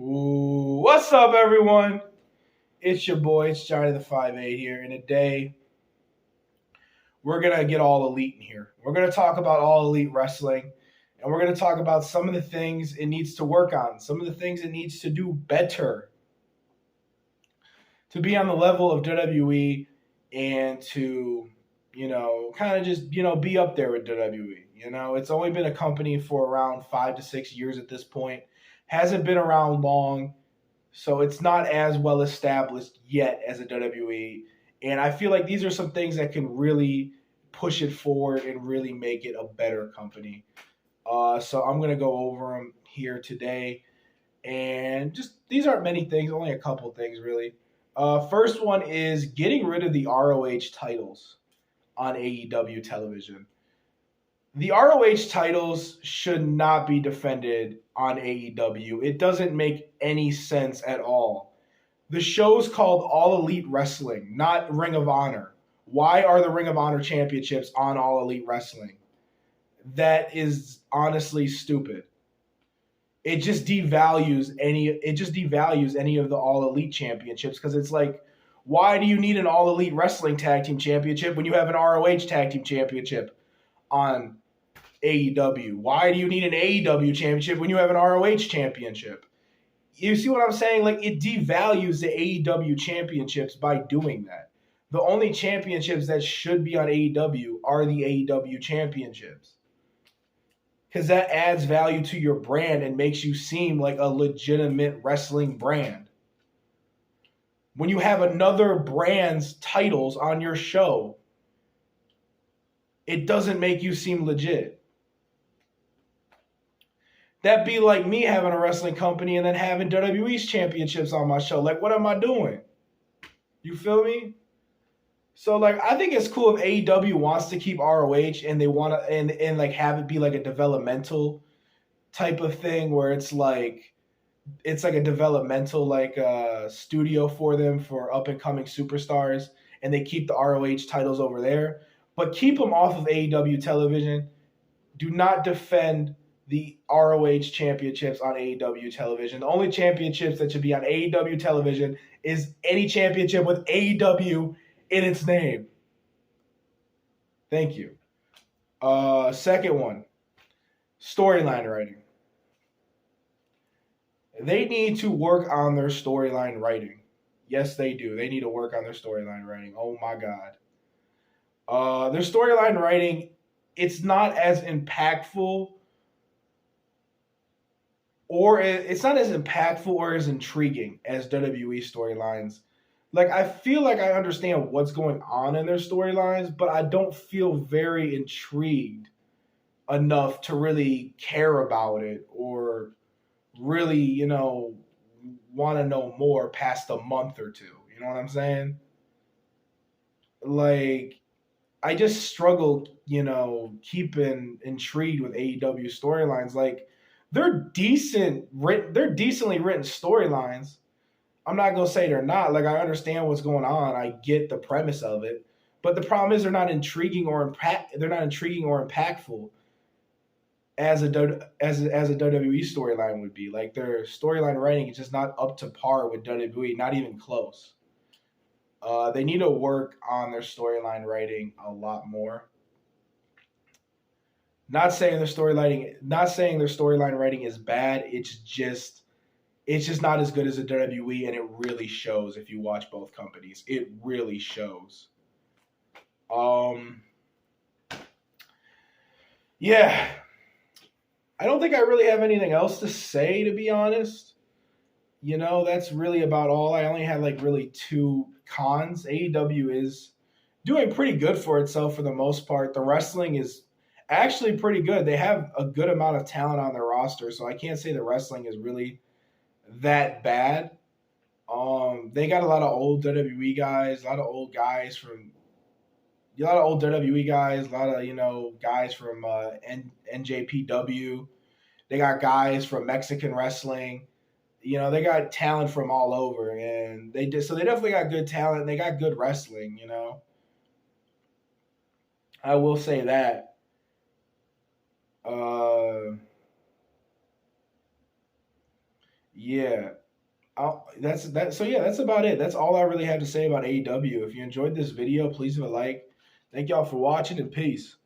Ooh, what's up, everyone? It's your boy, it's Johnny the 5'8" here, and today we're gonna get all elite in here. We're gonna talk about all elite wrestling, and we're gonna talk about some of the things it needs to work on, some of the things it needs to do better to be on the level of WWE and to, kind of just, be up there with WWE. It's only been a company for around 5 to 6 years at this point, hasn't been around long. So it's not as well established yet as a WWE. And I feel like these are some things that can really push it forward and really make it a better company. So I'm going to go over them here today. And just these aren't many things, only a couple things really. First one is getting rid of the ROH titles on AEW television. The ROH titles should not be defended on AEW. It doesn't make any sense at all. The show's called All Elite Wrestling, not Ring of Honor. Why are the Ring of Honor championships on All Elite Wrestling? That is honestly stupid. It just devalues any of the All Elite championships because it's like, why do you need an All Elite Wrestling Tag Team Championship when you have an ROH Tag Team Championship on AEW? Why do you need an AEW championship when you have an ROH championship? You see what I'm saying? Like, it devalues the AEW championships by doing that. The only championships that should be on AEW are the AEW championships. Because that adds value to your brand and makes you seem like a legitimate wrestling brand. When you have another brand's titles on your show, it doesn't make you seem legit. That'd be like me having a wrestling company and then having WWE's championships on my show. Like, what am I doing? You feel me? So, like, I think it's cool if AEW wants to keep ROH and they want to and like have it be like a developmental type of thing where it's like a developmental studio for them for up and coming superstars, and they keep the ROH titles over there, but keep them off of AEW television. Do not defend the ROH championships on AEW television. The only championships that should be on AEW television is any championship with AEW in its name. Thank you. Second one, storyline writing. They need to work on their storyline writing. Yes, they do. They need to work on their storyline writing. Oh my God. Their storyline writing, it's not as impactful or it's not as impactful or as intriguing as WWE storylines. Like, I feel like I understand what's going on in their storylines, but I don't feel very intrigued enough to really care about it or really, want to know more past a month or two. You know what I'm saying? Like, I just struggle, keeping intrigued with AEW storylines. Like, they're decently written storylines. I'm not gonna say they're not. Like, I understand what's going on. I get the premise of it, but the problem is they're not intriguing or impactful as a WWE storyline would be. Like, their storyline writing is just not up to par with WWE, not even close. They need to work on their storyline writing a lot more. Not saying their storyline writing is bad. It's just not as good as a WWE, and it really shows if you watch both companies. It really shows. Um, yeah, I don't think I really have anything else to say, to be honest. That's really about all. I only have like really two cons. AEW is doing pretty good for itself for the most part. The wrestling is actually pretty good. They have a good amount of talent on their roster, so I can't say the wrestling is really that bad. They got a lot of old WWE guys, a lot of old guys from a lot of old WWE guys, a lot of guys from NJPW. They got guys from Mexican wrestling. They got talent from all over, and they definitely got good talent. And they got good wrestling. I will say that. Uh, Yeah. That's that. So yeah, that's about it. That's all I really had to say about AEW. If you enjoyed this video, please leave a like. Thank y'all for watching and peace.